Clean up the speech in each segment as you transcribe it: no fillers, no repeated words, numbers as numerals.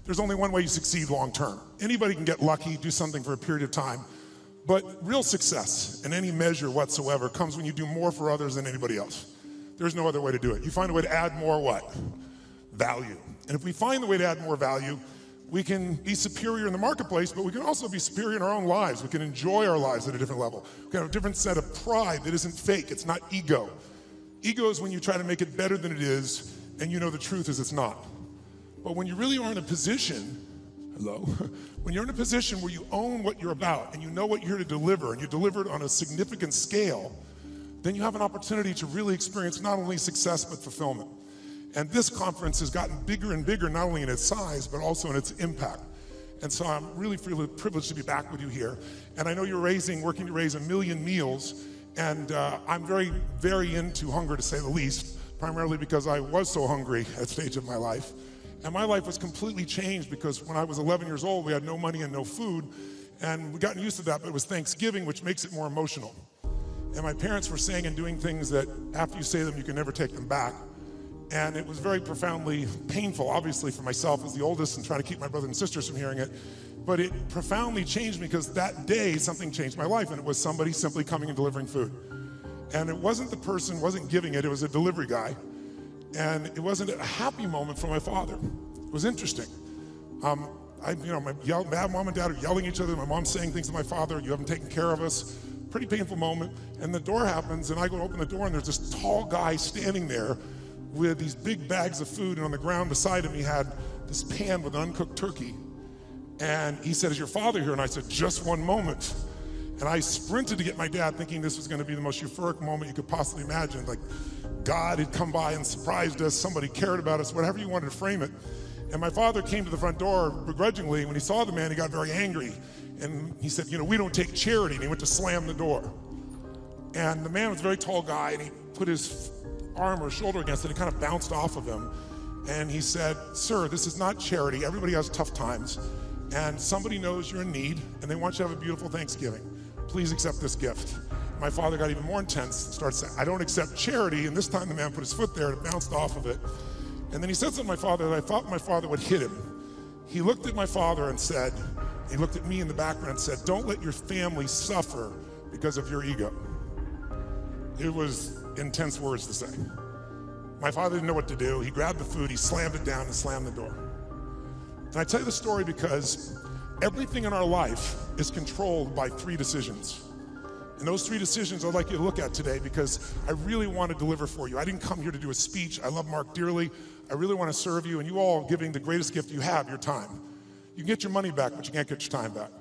there's only one way you succeed long term. Anybody can get lucky, do something for a period of time, but real success in any measure whatsoever comes when you do more for others than anybody else. There's no other way to do it. You find a way to add more what? Value. And if we find the way to add more value, we can be superior in the marketplace, but we can also be superior in our own lives. We can enjoy our lives at a different level. We can have a different set of pride that isn't fake. It's not ego. Ego is when you try to make it better than it is, and you know the truth is it's not. But when you really are in a position, when you're in a position where you own what you're about, and you know what you're here to deliver, and you deliver it on a significant scale, then you have an opportunity to really experience not only success, but fulfillment. And this conference has gotten bigger and bigger, not only in its size, but also in its impact. And so I'm really privileged to be back with you here. And I know you're working to raise 1 million meals. And I'm very, very into hunger, to say the least, primarily because I was so hungry at a stage of my life. And my life was completely changed because when I was 11 years old, we had no money and no food. And we've gotten used to that, but it was Thanksgiving, which makes it more emotional. And my parents were saying and doing things that after you say them, you can never take them back. And it was very profoundly painful, obviously, for myself as the oldest and trying to keep my brothers and sisters from hearing it. But it profoundly changed me because that day, something changed my life, and it was somebody simply coming and delivering food. And it wasn't the person, wasn't giving it, it was a delivery guy. And it wasn't a happy moment for my father. It was interesting. My mom and dad are yelling at each other. My mom's saying things to my father, you haven't taken care of us. Pretty painful moment. And the door happens, and I go to open the door, and there's this tall guy standing there with these big bags of food, and on the ground beside him he had this pan with an uncooked turkey. And he said, is your father here? And I said, just one moment. And I sprinted to get my dad, thinking this was going to be the most euphoric moment you could possibly imagine. Like God had come by and surprised us, somebody cared about us, whatever you wanted to frame it. And my father came to the front door begrudgingly. When he saw the man, he got very angry. And he said, we don't take charity. And he went to slam the door. And the man was a very tall guy, and he put his arm or shoulder against it, and it kind of bounced off of him. And he said, sir, this is not charity. Everybody has tough times. And somebody knows you're in need, and they want you to have a beautiful Thanksgiving. Please accept this gift. My father got even more intense and started saying, I don't accept charity. And this time the man put his foot there and it bounced off of it. And then he said something to my father that I thought my father would hit him. He looked at my father and said, he looked at me in the background and said, don't let your family suffer because of your ego. It was intense words to say. My father didn't know what to do. He grabbed the food, he slammed it down and slammed the door. And I tell you the story because everything in our life is controlled by 3 decisions. And those 3 decisions I'd like you to look at today because I really want to deliver for you. I didn't come here to do a speech. I love Mark dearly. I really want to serve you, and you all are giving the greatest gift you have, your time. You can get your money back, but you can't get your time back.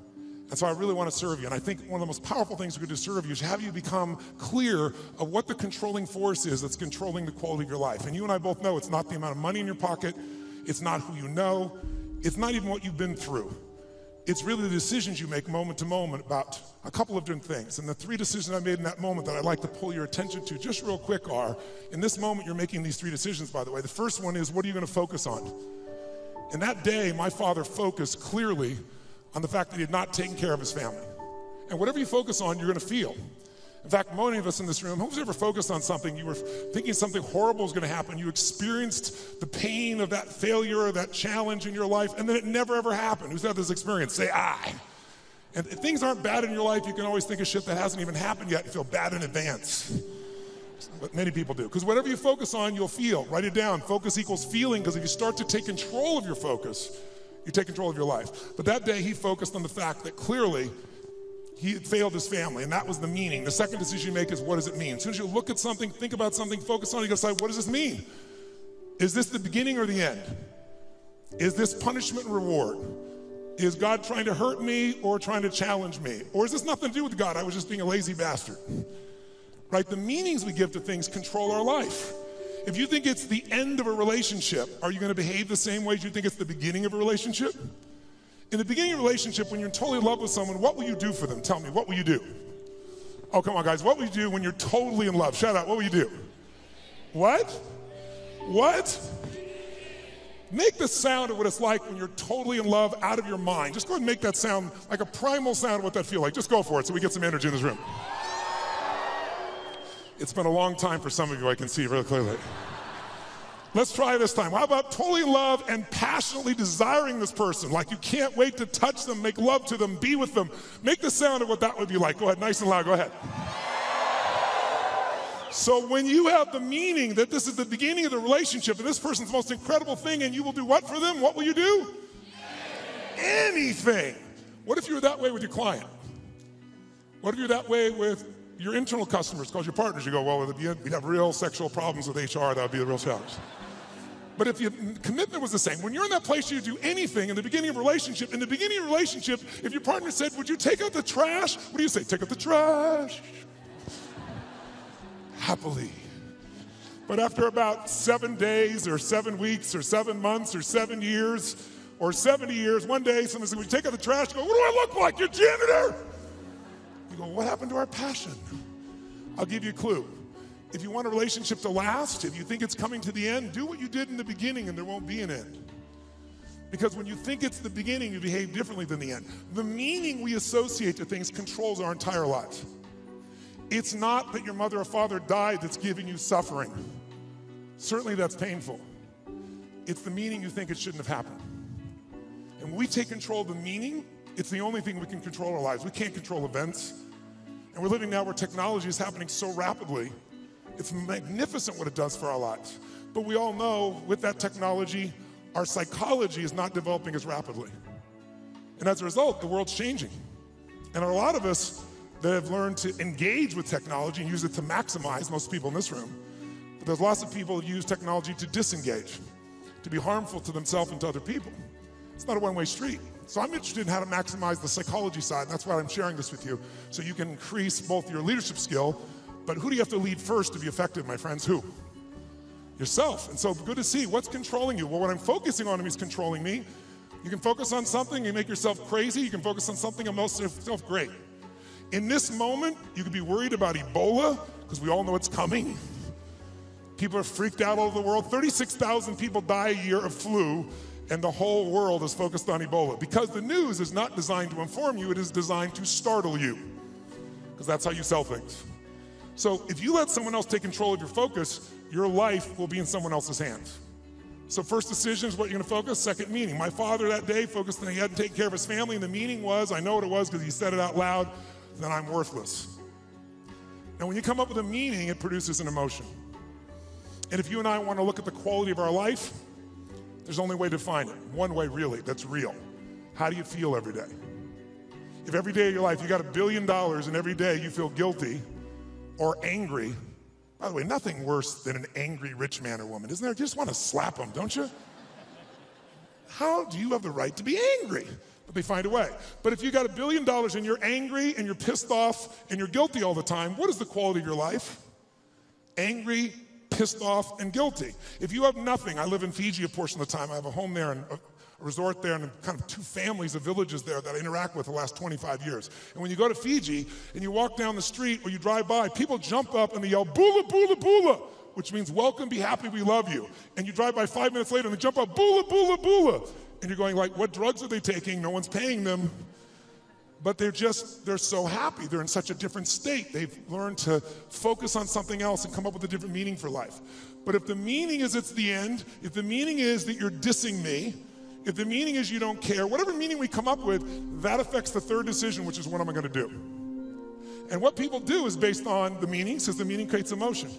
And so I really want to serve you. And I think one of the most powerful things we could do to serve you is have you become clear of what the controlling force is that's controlling the quality of your life. And you and I both know it's not the amount of money in your pocket. It's not who you know. It's not even what you've been through. It's really the decisions you make moment to moment about a couple of different things. And the 3 decisions I made in that moment that I'd like to pull your attention to just real quick are, in this moment you're making these 3 decisions, by the way. The first one is, what are you going to focus on? And that day, my father focused clearly on the fact that he had not taken care of his family. And whatever you focus on, you're going to feel. In fact, many of us in this room, who's ever focused on something, you were thinking something horrible was going to happen, you experienced the pain of that failure or that challenge in your life, and then it never ever happened. Who's had this experience? Say, I. And if things aren't bad in your life, you can always think of shit that hasn't even happened yet and feel bad in advance. But many people do. Because whatever you focus on, you'll feel. Write it down. Focus equals feeling, because if you start to take control of your focus, you take control of your life. But that day, he focused on the fact that clearly he had failed his family, and that was the meaning. The second decision you make is, what does it mean? As soon as you look at something, think about something, focus on it, you gotta decide, what does this mean? Is this the beginning or the end? Is this punishment and reward? Is God trying to hurt me or trying to challenge me? Or is this nothing to do with God? I was just being a lazy bastard. Right? The meanings we give to things control our life. If you think it's the end of a relationship, are you going to behave the same way as you think it's the beginning of a relationship? In the beginning of a relationship, when you're totally in love with someone, what will you do for them? Tell me, what will you do? Oh, come on, guys. What will you do when you're totally in love? Shout out, what will you do? What? What? Make the sound of what it's like when you're totally in love out of your mind. Just go ahead and make that sound like a primal sound of what that feels like. Just go for it so we get some energy in this room. It's been a long time for some of you, I can see really clearly. let's try this time. How about totally in love and passionately desiring this person? Like you can't wait to touch them, make love to them, be with them. Make the sound of what that would be like. Go ahead, nice and loud, go ahead. So when you have the meaning that this is the beginning of the relationship and this person's the most incredible thing and you will do what for them? What will you do? Anything. What if you were that way with your client? What if you're that way with your internal customers, called your partners? You go, well, we'd have real sexual problems with HR, that would be the real challenge. But if your commitment was the same, when you're in that place, you do anything in the beginning of a relationship. In the beginning of a relationship, if your partner said, would you take out the trash? What do you say? Take out the trash. Happily. But after about 7 days or 7 weeks or 7 months or 7 years or 70 years, one day someone said, would you take out the trash? You go, what do I look like? Your janitor? You go, what happened to our passion? I'll give you a clue. If you want a relationship to last, if you think it's coming to the end, do what you did in the beginning and there won't be an end. Because when you think it's the beginning, you behave differently than the end. The meaning we associate to things controls our entire lives. It's not that your mother or father died that's giving you suffering. Certainly that's painful. It's the meaning you think it shouldn't have happened. And when we take control of the meaning, it's the only thing we can control our lives. We can't control events. And we're living now where technology is happening so rapidly. It's magnificent what it does for our lives. But we all know with that technology, our psychology is not developing as rapidly. And as a result, the world's changing. And a lot of us that have learned to engage with technology and use it to maximize, most people in this room, but there's lots of people who use technology to disengage, to be harmful to themselves and to other people. It's not a one-way street. So I'm interested in how to maximize the psychology side, and that's why I'm sharing this with you, so you can increase both your leadership skill, but who do you have to lead first to be effective, my friends? Who? Yourself. And so good to see. What's controlling you? Well, what I'm focusing on is controlling me. You can focus on something and make yourself crazy. You can focus on something and make yourself great. In this moment, you could be worried about Ebola, because we all know it's coming. People are freaked out all over the world. 36,000 people die a year of flu, and the whole world is focused on Ebola. Because the news is not designed to inform you, it is designed to startle you. Because that's how you sell things. So if you let someone else take control of your focus, your life will be in someone else's hands. So first decision is what you're gonna focus, second meaning. My father that day focused on he had to take care of his family, and the meaning was, I know what it was because he said it out loud, then I'm worthless. Now when you come up with a meaning, it produces an emotion. And if you and I want to look at the quality of our life, there's only a way to find it. One way really, that's real. How do you feel every day? If every day of your life you got $1 billion and every day you feel guilty or angry, by the way, nothing worse than an angry rich man or woman, isn't there? You just want to slap them, don't you? How do you have the right to be angry? But they find a way. But if you got $1 billion and you're angry and you're pissed off and you're guilty all the time, what is the quality of your life? Angry, pissed off, and guilty. If you have nothing, I live in Fiji a portion of the time. I have a home there and a resort there and kind of 2 families of villages there that I interact with the last 25 years. And when you go to Fiji and you walk down the street or you drive by, people jump up and they yell, "Bula, bula, bula," which means welcome, be happy, we love you. And you drive by 5 minutes later and they jump up, "Bula, bula, bula." And you're going like, what drugs are they taking? No one's paying them. But they're so happy. They're in such a different state. They've learned to focus on something else and come up with a different meaning for life. But if the meaning is it's the end, if the meaning is that you're dissing me, if the meaning is you don't care, whatever meaning we come up with, that affects the third decision, which is what am I gonna do? And what people do is based on the meaning, because the meaning creates emotion,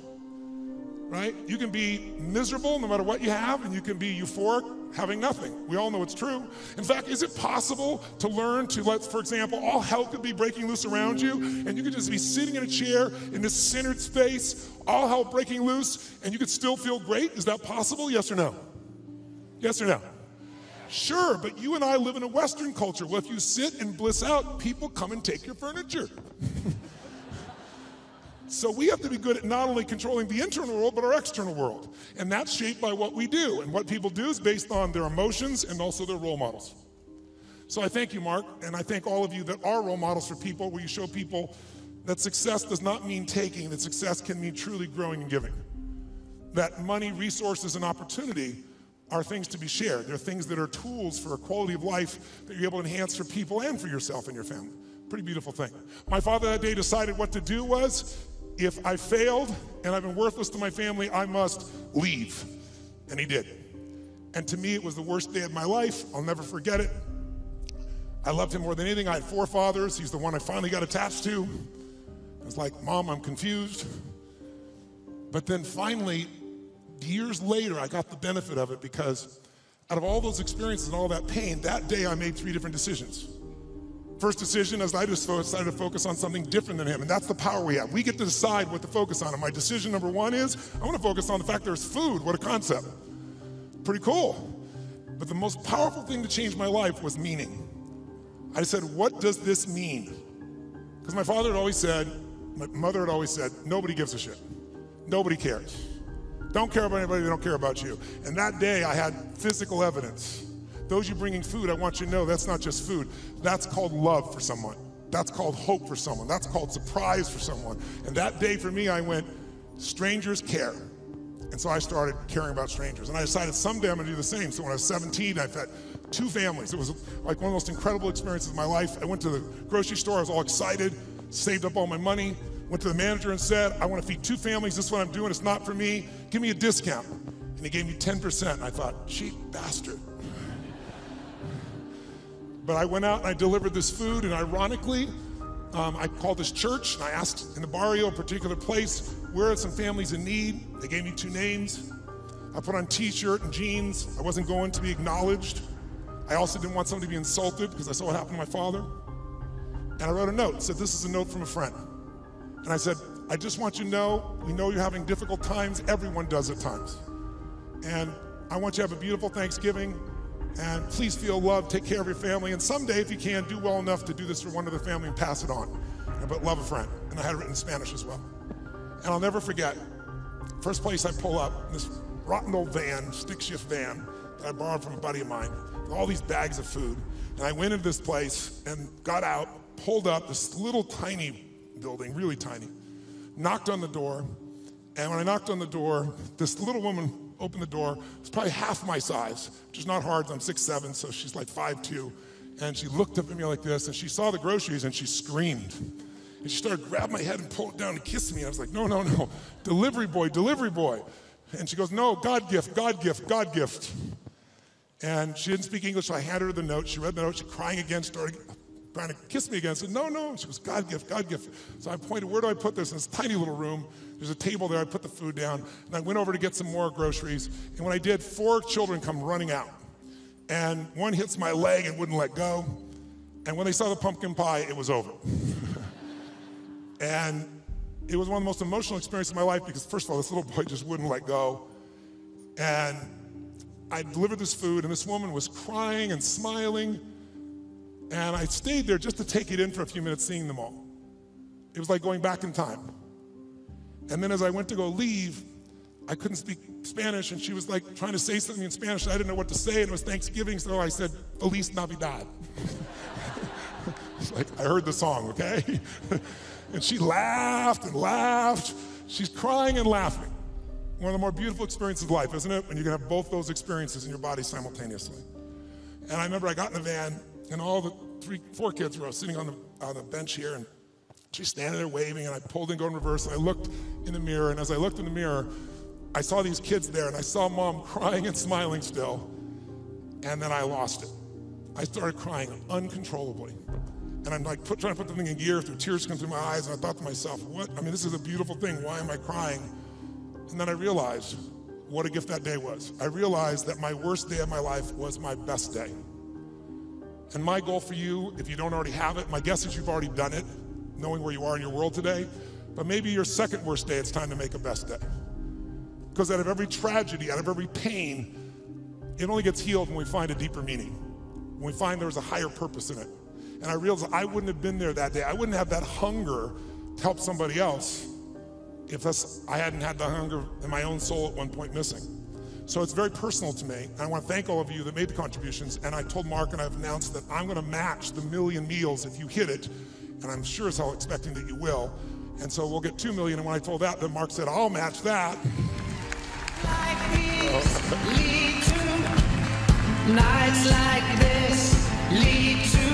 right? You can be miserable no matter what you have, and you can be euphoric having nothing. We all know it's true. In fact, is it possible to learn to let, for example, all hell could be breaking loose around you, and you could just be sitting in a chair in this centered space, all hell breaking loose, and you could still feel great? Is that possible? Yes or no? Yes or no? Sure, but you and I live in a Western culture. Well, if you sit and bliss out, people come and take your furniture. So we have to be good at not only controlling the internal world, but our external world. And that's shaped by what we do. And what people do is based on their emotions and also their role models. So I thank you, Mark, and I thank all of you that are role models for people, where you show people that success does not mean taking, that success can mean truly growing and giving. That money, resources, and opportunity are things to be shared. They're things that are tools for a quality of life that you're able to enhance for people and for yourself and your family. Pretty beautiful thing. My father that day decided what to do was, if I failed and I've been worthless to my family, I must leave. And he did. And to me, it was the worst day of my life. I'll never forget it. I loved him more than anything. I had 4 fathers. He's the one I finally got attached to. I was like, Mom, I'm confused. But then finally, years later, I got the benefit of it because out of all those experiences and all that pain, that day I made 3 different decisions. First decision is I just decided to focus on something different than him, and that's the power we have. We get to decide what to focus on, and my decision number 1 is I want to focus on the fact there's food. What a concept. Pretty cool. But the most powerful thing to change my life was meaning. I said, what does this mean? Because my father had always said, my mother had always said, nobody gives a shit. Nobody cares. Don't care about anybody, they don't care about you. And that day I had physical evidence. Those you bringing food, I want you to know that's not just food. That's called love for someone. That's called hope for someone. That's called surprise for someone. And that day for me, I went, strangers care. And so I started caring about strangers. And I decided someday I'm gonna do the same. So when I was 17, I fed 2 families. It was like one of the most incredible experiences of my life. I went to the grocery store, I was all excited, saved up all my money, went to the manager and said, I want to feed 2 families, this is what I'm doing, it's not for me, give me a discount. And he gave me 10%, and I thought, cheap bastard. But I went out and I delivered this food, and ironically, I called this church, and I asked in the barrio, a particular place, where are some families in need? They gave me 2 names. I put on t-shirt and jeans. I wasn't going to be acknowledged. I also didn't want someone to be insulted because I saw what happened to my father. And I wrote a note, said, this is a note from a friend. And I said, I just want you to know, we know you're having difficult times, everyone does at times. And I want you to have a beautiful Thanksgiving, and please feel loved, take care of your family, and someday, if you can, do well enough to do this for one other family and pass it on. But love a friend. And I had it written in Spanish as well. And I'll never forget, first place I pull up, this rotten old van, stick shift van, that I borrowed from a buddy of mine, with all these bags of food. And I went into this place and got out, pulled up this little tiny building, really tiny, knocked on the door, and when I knocked on the door, this little woman opened the door. It was probably half my size, which is not hard. I'm 6'7", so she's like 5'2", and she looked up at me like this, and she saw the groceries, and she screamed. And she started grabbing my head and pulled it down and kissed me. I was like, no, no, no, delivery boy, delivery boy. And she goes, no, God gift, God gift, God gift. And she didn't speak English, so I handed her the note. She read the note, she crying again, started trying to kiss me again. I said, no, no. She goes, God gift, God gift. So I pointed, where do I put this? In this tiny little room. There's a table there. I put the food down, and I went over to get some more groceries. And when I did, 4 children come running out. And one hits my leg and wouldn't let go. And when they saw the pumpkin pie, it was over. And it was one of the most emotional experiences of my life because, first of all, this little boy just wouldn't let go. And I delivered this food, and this woman was crying and smiling. And I stayed there just to take it in for a few minutes, seeing them all. It was like going back in time. And then as I went to go leave, I couldn't speak Spanish, and she was like trying to say something in Spanish. I didn't know what to say, and it was Thanksgiving, so I said, Feliz Navidad. It's like, I heard the song, okay? And she laughed and laughed. She's crying and laughing. One of the more beautiful experiences of life, isn't it? When you can have both those experiences in your body simultaneously. And I remember I got in the van, and all the 4 kids were sitting on the bench here, and she's standing there waving, and I pulled in, going in reverse, and I looked in the mirror, and as I looked in the mirror, I saw these kids there, and I saw Mom crying and smiling still, and then I lost it. I started crying uncontrollably. And I'm like trying to put the thing in gear, through tears come through my eyes, and I thought to myself, what? I mean, this is a beautiful thing, why am I crying? And then I realized what a gift that day was. I realized that my worst day of my life was my best day. And my goal for you, if you don't already have it, my guess is you've already done it, knowing where you are in your world today, but maybe your second worst day, it's time to make a best day. Because out of every tragedy, out of every pain, it only gets healed when we find a deeper meaning, when we find there's a higher purpose in it. And I realized I wouldn't have been there that day. I wouldn't have that hunger to help somebody else if I hadn't had the hunger in my own soul at one point missing. So it's very personal to me. And I want to thank all of you that made the contributions. And I told Mark, and I've announced that I'm going to match the 1 million meals if you hit it. And I'm sure as hell expecting that you will. And so we'll get 2 million. And when I told that, then Mark said, I'll match that. Like these lead to nights like this, lead to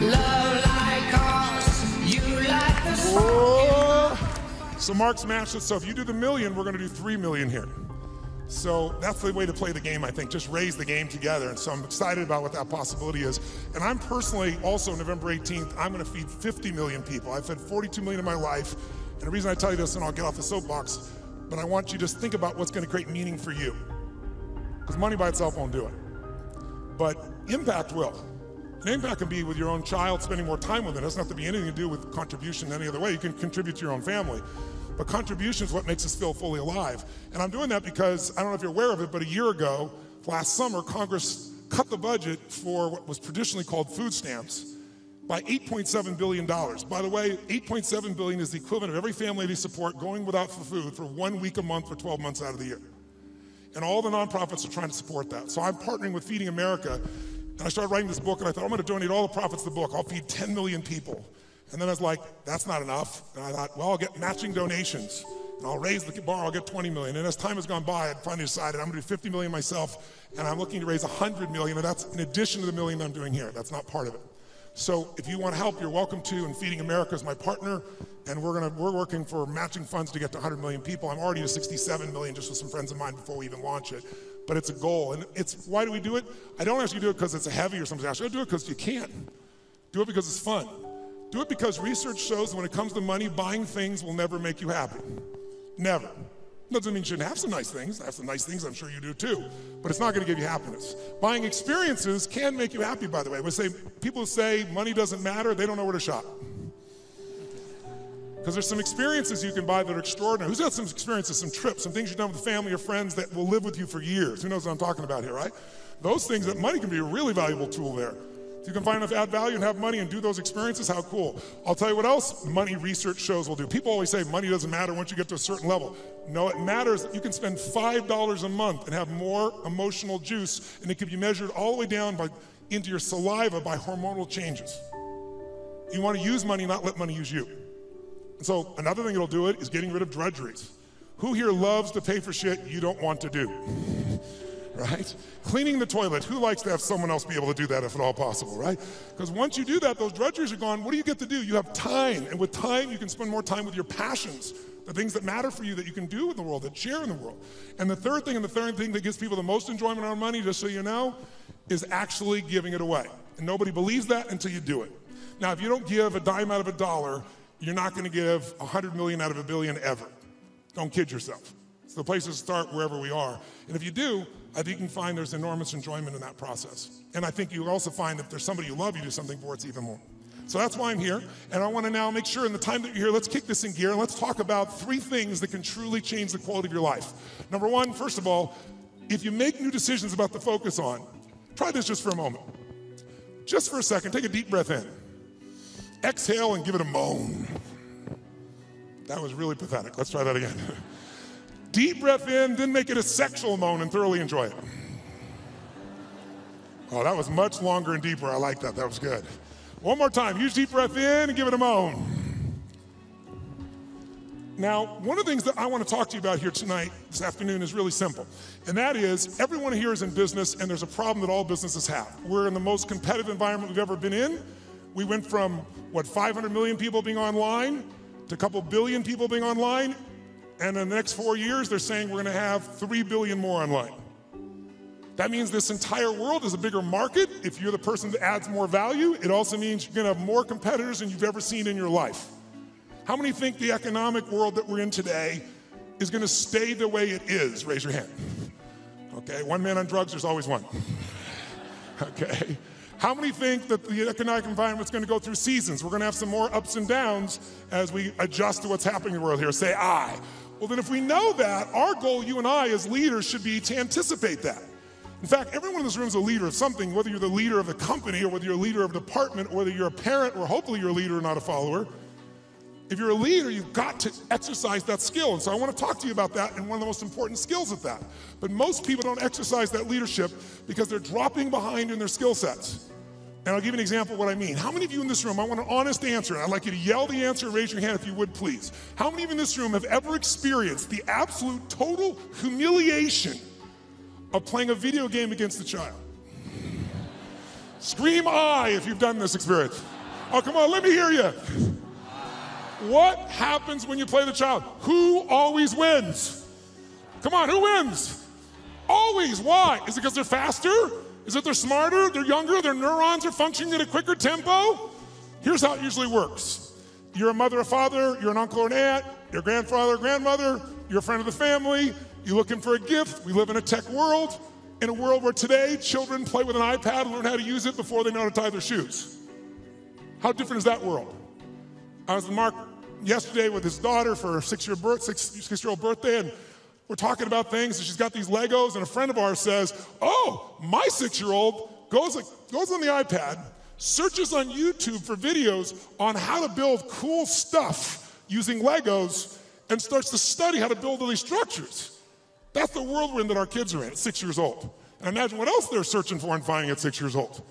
love like ours. You like the song. So Mark's matched it. So if you do the 1 million, we're going to do 3 million here. So that's the way to play the game, I think, just raise the game together. And so I'm excited about what that possibility is. And I'm personally also, November 18th, I'm gonna feed 50 million people. I've fed 42 million in my life. And the reason I tell you this, and I'll get off the soapbox, but I want you to just think about what's gonna create meaning for you. Because money by itself won't do it. But impact will. And impact can be with your own child, spending more time with it. It doesn't have to be anything to do with contribution in any other way. You can contribute to your own family. But contribution is what makes us feel fully alive. And I'm doing that because, I don't know if you're aware of it, but a year ago, last summer, Congress cut the budget for what was traditionally called food stamps by $8.7 billion. By the way, $8.7 billion is the equivalent of every family they support going without food for 1 week a month for 12 months out of the year. And all the nonprofits are trying to support that. So I'm partnering with Feeding America, and I started writing this book, and I thought, I'm gonna donate all the profits of the book. I'll feed 10 million people. And then I was like, that's not enough. And I thought, well, I'll get matching donations, and I'll raise the bar, I'll get 20 million. And as time has gone by, I finally decided I'm gonna do 50 million myself, and I'm looking to raise 100 million, and that's in addition to the million I'm doing here. That's not part of it. So if you want to help, you're welcome to, and Feeding America is my partner, and we're working for matching funds to get to 100 million people. I'm already to 67 million just with some friends of mine before we even launch it. But it's a goal, and it's, why do we do it? I don't ask you to do it because it's a heavy or something. I do it because you can. Do it because it's fun. Do it because research shows that when it comes to money, buying things will never make you happy. Never. Doesn't mean you shouldn't have some nice things. I have some nice things, I'm sure you do too. But it's not gonna give you happiness. Buying experiences can make you happy, by the way. People who say money doesn't matter, they don't know where to shop. Because there's some experiences you can buy that are extraordinary. Who's got some experiences, some trips, some things you've done with family or friends that will live with you for years? Who knows what I'm talking about here, right? Those things, that money can be a really valuable tool there. If you can find enough add value and have money and do those experiences, how cool. I'll tell you what else money research shows will do. People always say money doesn't matter once you get to a certain level. No, it matters. You can spend $5 a month and have more emotional juice, and it can be measured all the way down into your saliva by hormonal changes. You want to use money, not let money use you. And so another thing that'll do it is getting rid of drudgeries. Who here loves to pay for shit you don't want to do? Right? Cleaning the toilet. Who likes to have someone else be able to do that if at all possible, right? Because once you do that, those drudgeries are gone. What do you get to do? You have time, and with time, you can spend more time with your passions, the things that matter for you that you can do in the world, that share in the world. And the third thing that gives people the most enjoyment out of money, just so you know, is actually giving it away. And nobody believes that until you do it. Now, if you don't give a dime out of a dollar, you're not going to give 100 million out of a billion ever. Don't kid yourself. So the place is to start wherever we are. And if you do, I think you can find there's enormous enjoyment in that process. And I think you'll also find that if there's somebody you love, you do something for, it's even more. So that's why I'm here. And I want to now make sure in the time that you're here, let's kick this in gear and let's talk about 3 things that can truly change the quality of your life. Number 1, first of all, if you make new decisions about the focus on, try this just for a moment. Just for a second, take a deep breath in. Exhale and give it a moan. That was really pathetic. Let's try that again. Deep breath in, then make it a sexual moan and thoroughly enjoy it. Oh, that was much longer and deeper. I like that. That was good. One more time. Use deep breath in and give it a moan. Now, one of the things that I want to talk to you about here tonight, this afternoon, is really simple. And that is, everyone here is in business, and there's a problem that all businesses have. We're in the most competitive environment we've ever been in. We went from, 500 million people being online to a couple billion people being online. And in the next 4 years, they're saying we're going to have 3 billion more online. That means this entire world is a bigger market. If you're the person that adds more value, it also means you're going to have more competitors than you've ever seen in your life. How many think the economic world that we're in today is going to stay the way it is? Raise your hand. Okay, one man on drugs, there's always one. Okay. How many think that the economic environment's going to go through seasons? We're going to have some more ups and downs as we adjust to what's happening in the world here. Say I. Well, then if we know that, our goal, you and I as leaders, should be to anticipate that. In fact, everyone in this room is a leader of something, whether you're the leader of a company or whether you're a leader of a department or whether you're a parent or hopefully you're a leader, not a follower. If you're a leader, you've got to exercise that skill. And so I want to talk to you about that and one of the most important skills at that. But most people don't exercise that leadership because they're dropping behind in their skill sets. And I'll give you an example of what I mean. How many of you in this room, I want an honest answer, and I'd like you to yell the answer, raise your hand if you would, please. How many of you in this room have ever experienced the absolute total humiliation of playing a video game against a child? Scream I if you've done this experience. Oh, come on, let me hear you. What happens when you play the child? Who always wins? Come on, who wins? Always. Why? Is it because they're faster? Is it they're smarter? They're younger? Their neurons are functioning at a quicker tempo? Here's how it usually works. You're a mother or father, you're an uncle or an aunt, you're a grandfather or grandmother, you're a friend of the family, you're looking for a gift. We live in a tech world, in a world where today children play with an iPad and learn how to use it before they know how to tie their shoes. How different is that world? I was with Mark yesterday with his daughter for her 6-year-old birthday, and we're talking about things, and she's got these Legos, and a friend of ours says, oh, my 6-year-old goes on the iPad, searches on YouTube for videos on how to build cool stuff using Legos, and starts to study how to build all these structures. That's the world we're in that our kids are in at 6 years old. And imagine what else they're searching for and finding at 6 years old.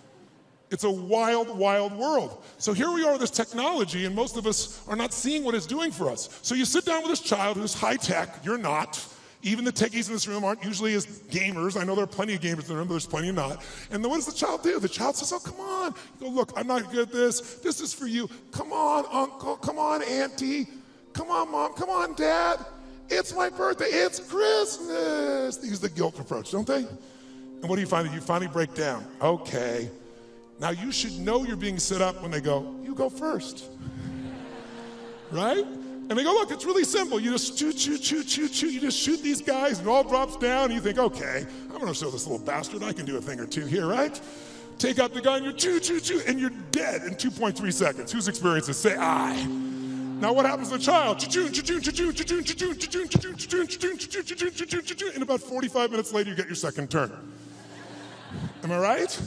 It's a wild, wild world. So here we are with this technology, and most of us are not seeing what it's doing for us. So you sit down with this child who's high tech, you're not. Even the techies in this room aren't usually as gamers. I know there are plenty of gamers in the room, but there's plenty not. And then what does the child do? The child says, oh, come on. You go, look, I'm not good at this. This is for you. Come on, uncle. Come on, auntie. Come on, mom. Come on, dad. It's my birthday. It's Christmas. They use the guilt approach, don't they? And what do you find? You finally break down. Okay. Now you should know you're being set up when they go, you go first. Right? And they go, look, it's really simple. You just shoot. You just shoot these guys and it all drops down. And you think, okay, I'm going to show this little bastard I can do a thing or two here, right? Take out the gun, you're and you're dead in 2.3 seconds. Whose experience is? Say I. Now what happens to the child? And about 45 minutes later, you get your second turn. Am I right?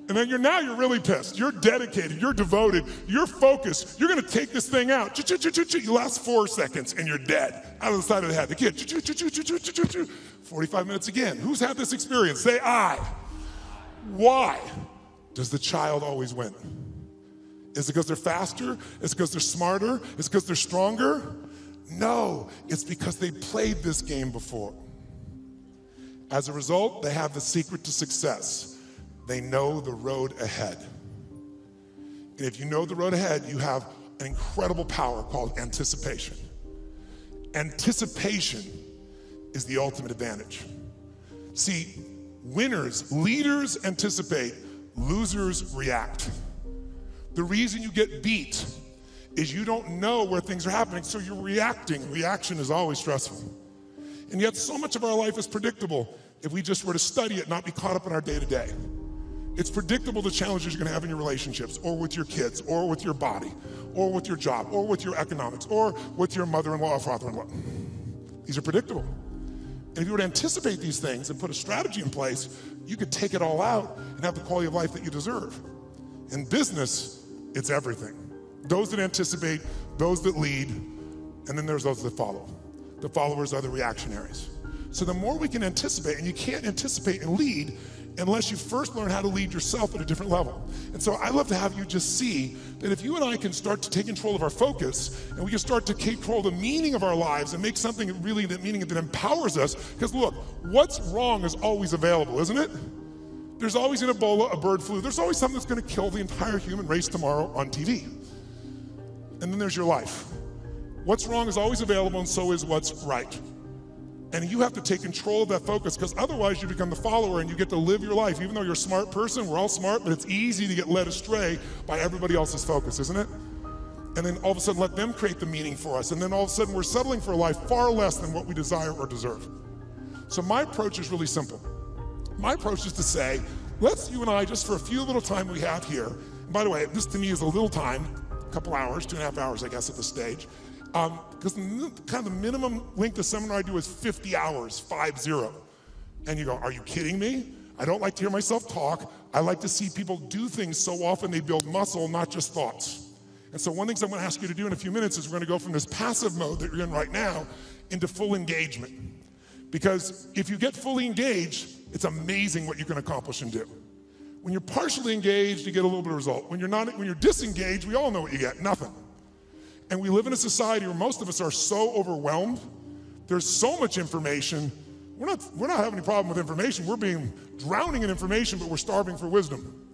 And then you're really pissed. You're dedicated. You're devoted. You're focused. You're going to take this thing out. You last 4 seconds and you're dead. Out of the side of the head. The kid. 45 minutes again. Who's had this experience? Say I. Why does the child always win? Is it because they're faster? Is it because they're smarter? Is it because they're stronger? No, it's because they played this game before. As a result, they have the secret to success. They know the road ahead. And if you know the road ahead, you have an incredible power called anticipation. Anticipation is the ultimate advantage. See, winners, leaders anticipate, losers react. The reason you get beat is you don't know where things are happening, so you're reacting. Reaction is always stressful. And yet so much of our life is predictable if we just were to study it, not be caught up in our day-to-day. It's predictable the challenges you're gonna have in your relationships, or with your kids, or with your body, or with your job, or with your economics, or with your mother-in-law or father-in-law. These are predictable. And if you were to anticipate these things and put a strategy in place, you could take it all out and have the quality of life that you deserve. In business, it's everything. Those that anticipate, those that lead, and then there's those that follow. The followers are the reactionaries. So the more we can anticipate, and you can't anticipate and lead unless you first learn how to lead yourself at a different level. And so I'd love to have you just see that if you and I can start to take control of our focus, and we can start to control the meaning of our lives and make something really that meaning that empowers us, because look, what's wrong is always available, isn't it? There's always an Ebola, a bird flu. There's always something that's gonna kill the entire human race tomorrow on TV. And then there's your life. What's wrong is always available, and so is what's right. And you have to take control of that focus, because otherwise you become the follower and you get to live your life. Even though you're a smart person, we're all smart, but it's easy to get led astray by everybody else's focus, isn't it? And then all of a sudden let them create the meaning for us. And then all of a sudden we're settling for a life far less than what we desire or deserve. So my approach is really simple. My approach is to say, let's you and I, just for a few little time we have here, and by the way, this to me is a little time, a couple hours, 2.5 hours, I guess, at this stage. Because kind of the minimum length of seminar I do is 50 hours, 50. And you go, are you kidding me? I don't like to hear myself talk. I like to see people do things so often they build muscle, not just thoughts. And so one thing I'm gonna ask you to do in a few minutes is we're gonna go from this passive mode that you're in right now into full engagement. Because if you get fully engaged, it's amazing what you can accomplish and do. When you're partially engaged, you get a little bit of result. When you're disengaged, we all know what you get, nothing. And we live in a society where most of us are so overwhelmed. There's so much information. We're not having any problem with information. We're drowning in information, but we're starving for wisdom.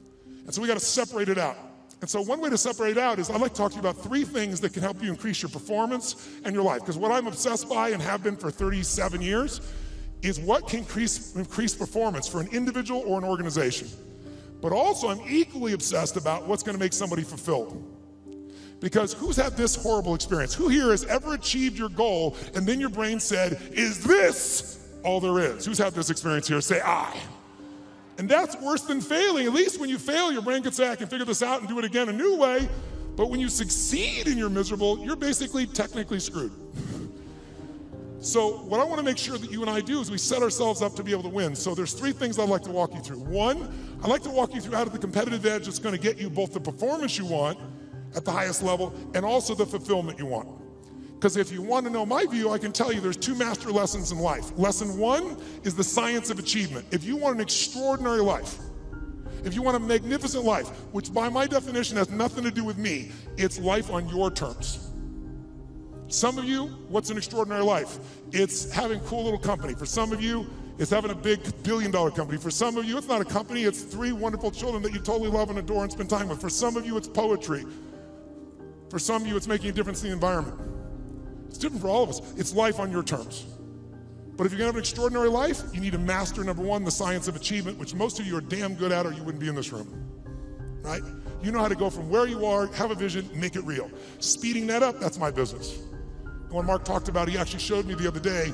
And so we gotta separate it out. And so one way to separate it out is I'd like to talk to you about 3 things that can help you increase your performance and your life. Because what I'm obsessed by and have been for 37 years is what can increase performance for an individual or an organization. But also I'm equally obsessed about what's gonna make somebody fulfilled. Because who's had this horrible experience? Who here has ever achieved your goal and then your brain said, is this all there is? Who's had this experience here? Say I. And that's worse than failing. At least when you fail, your brain can say, I can figure this out and do it again a new way. But when you succeed and you're miserable, you're basically technically screwed. So what I want to make sure that you and I do is we set ourselves up to be able to win. So there's 3 things I'd like to walk you through. 1, I'd like to walk you through how to the competitive edge that's going to get you both the performance you want at the highest level and also the fulfillment you want. Because if you want to know my view, I can tell you there's 2 master lessons in life. Lesson 1 is the science of achievement. If you want an extraordinary life, if you want a magnificent life, which by my definition has nothing to do with me, it's life on your terms. Some of you, what's an extraordinary life? It's having a cool little company. For some of you, it's having a big billion-dollar company. For some of you, it's not a company, it's 3 wonderful children that you totally love and adore and spend time with. For some of you, it's poetry. For some of you, it's making a difference in the environment. It's different for all of us. It's life on your terms. But if you're gonna have an extraordinary life, you need to master, number 1, the science of achievement, which most of you are damn good at or you wouldn't be in this room, right? You know how to go from where you are, have a vision, make it real. Speeding that up, that's my business. And when Mark talked about it, he actually showed me the other day,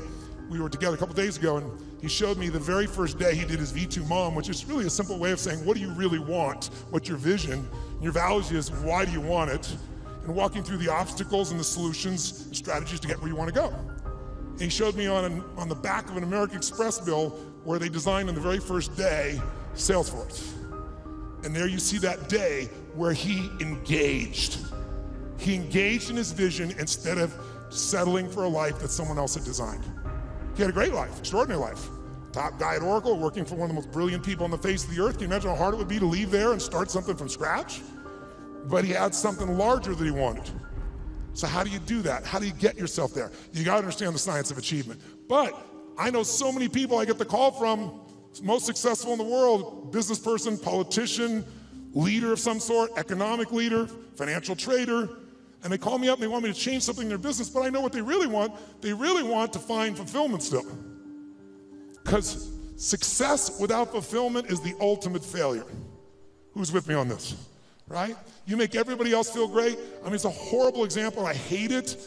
we were together a couple days ago, and he showed me the very first day he did his V2 Mom, which is really a simple way of saying, what do you really want? What's your vision? Your values is, why do you want it? And walking through the obstacles and the solutions and strategies to get where you want to go. And he showed me on the back of an American Express bill where they designed on the very first day, Salesforce. And there you see that day where he engaged. He engaged in his vision instead of settling for a life that someone else had designed. He had a great life, extraordinary life. Top guy at Oracle, working for one of the most brilliant people on the face of the earth. Can you imagine how hard it would be to leave there and start something from scratch? But he had something larger that he wanted. So how do you do that? How do you get yourself there? You gotta understand the science of achievement. But I know so many people I get the call from, most successful in the world, business person, politician, leader of some sort, economic leader, financial trader, and they call me up and they want me to change something in their business, but I know what they really want. They really want to find fulfillment still. Because success without fulfillment is the ultimate failure. Who's with me on this? Right? You make everybody else feel great. I mean, it's a horrible example. I hate it,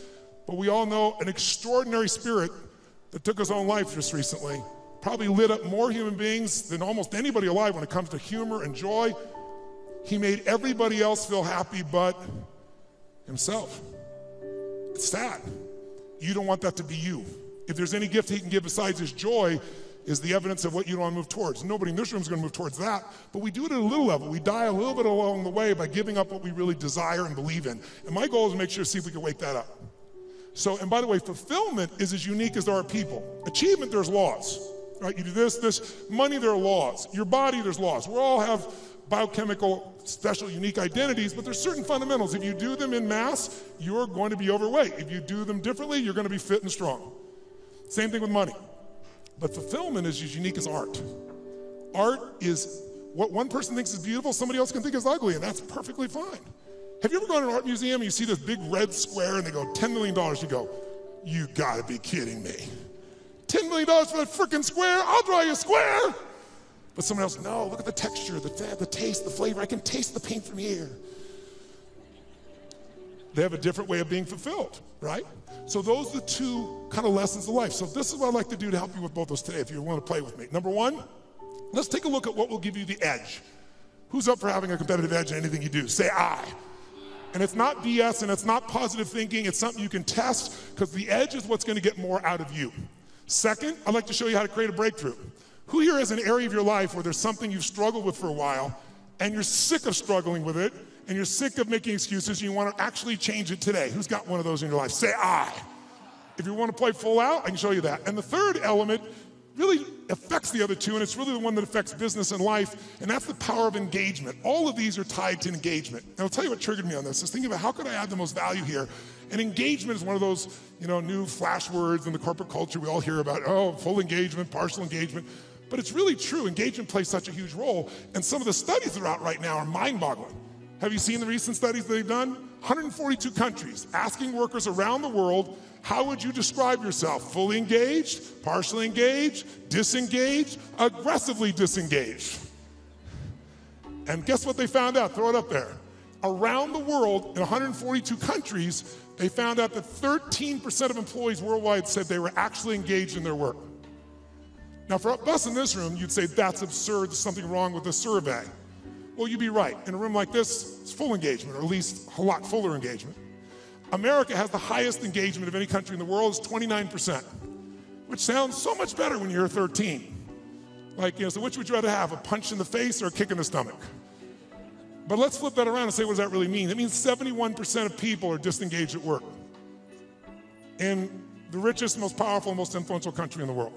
but we all know an extraordinary spirit that took his own life just recently, probably lit up more human beings than almost anybody alive when it comes to humor and joy. He made everybody else feel happy but himself. It's sad. You don't want that to be you. If there's any gift he can give besides his joy, is the evidence of what you don't want to move towards. Nobody in this room is going to move towards that, but we do it at a little level. We die a little bit along the way by giving up what we really desire and believe in. And my goal is to make sure, see if we can wake that up. So, and by the way, fulfillment is as unique as there are people. Achievement, there's laws, right? You do this, money, there are laws. Your body, there's laws. We all have biochemical, special, unique identities, but there's certain fundamentals. If you do them in mass, you're going to be overweight. If you do them differently, you're going to be fit and strong. Same thing with money. But fulfillment is as unique as art. Art is what one person thinks is beautiful, somebody else can think is ugly, and that's perfectly fine. Have you ever gone to an art museum and you see this big red square and they go, $10 million, you go, you gotta be kidding me. $10 million for that freaking square? I'll draw you a square. But someone else, no, look at the texture, the taste, the flavor, I can taste the paint from here. They have a different way of being fulfilled, right? So those are the 2 kind of lessons of life. So this is what I'd like to do to help you with both those today, if you want to play with me. Number 1, let's take a look at what will give you the edge. Who's up for having a competitive edge in anything you do? Say I. And it's not BS and it's not positive thinking, it's something you can test, because the edge is what's going to get more out of you. Second, I'd like to show you how to create a breakthrough. Who here has an area of your life where there's something you've struggled with for a while, and you're sick of struggling with it, and you're sick of making excuses, and you want to actually change it today? Who's got one of those in your life? Say I. If you want to play full out, I can show you that. And the third element really affects the other 2, and it's really the one that affects business and life, and that's the power of engagement. All of these are tied to engagement. And I'll tell you what triggered me on this, is thinking about how could I add the most value here. And engagement is one of those, new flash words in the corporate culture we all hear about, full engagement, partial engagement. But it's really true, engagement plays such a huge role, and some of the studies that are out right now are mind-boggling. Have you seen the recent studies that they've done? 142 countries asking workers around the world, how would you describe yourself? Fully engaged, partially engaged, disengaged, aggressively disengaged. And guess what they found out? Throw it up there. Around the world, in 142 countries, they found out that 13% of employees worldwide said they were actually engaged in their work. Now, for us in this room, you'd say that's absurd, there's something wrong with the survey. Well, you'd be right. In a room like this, it's full engagement, or at least a lot fuller engagement. America has the highest engagement of any country in the world, it's 29%, which sounds so much better when you're 13. Like, so which would you rather have, a punch in the face or a kick in the stomach? But let's flip that around and say, what does that really mean? It means 71% of people are disengaged at work in the richest, most powerful, most influential country in the world.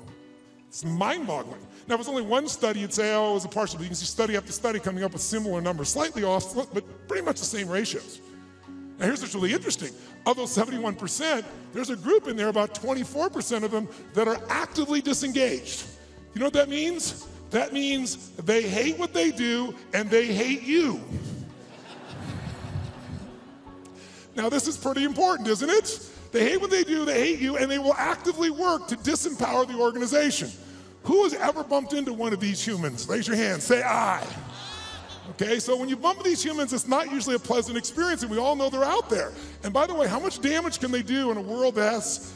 It's mind-boggling. Now, if it was only one study, you'd say, oh, it was a partial, but you can see study after study coming up with similar numbers, slightly off, but pretty much the same ratios. Now, here's what's really interesting. Of those 71%, there's a group in there, about 24% of them, that are actively disengaged. You know what that means? That means they hate what they do and they hate you. Now, this is pretty important, isn't it? They hate what they do, they hate you, and they will actively work to disempower the organization. Who has ever bumped into one of these humans? Raise your hand, say I. Okay, so when you bump into these humans, it's not usually a pleasant experience, and we all know they're out there. And by the way, how much damage can they do in a world that has,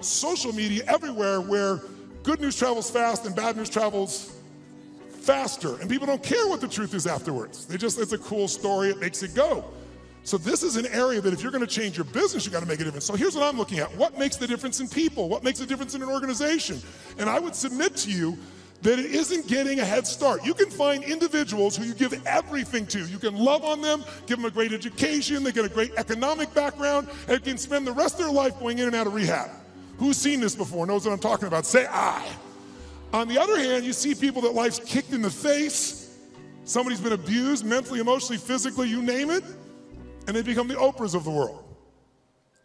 social media everywhere where good news travels fast and bad news travels faster, and people don't care what the truth is afterwards. It's a cool story, it makes it go. So this is an area that if you're gonna change your business, you gotta make a difference. So here's what I'm looking at. What makes the difference in people? What makes the difference in an organization? And I would submit to you that it isn't getting a head start. You can find individuals who you give everything to. You can love on them, give them a great education, they get a great economic background, and can spend the rest of their life going in and out of rehab. Who's seen this before, knows what I'm talking about? Say I. On the other hand, you see people that life's kicked in the face, somebody's been abused mentally, emotionally, physically, you name it, and they become the Oprahs of the world.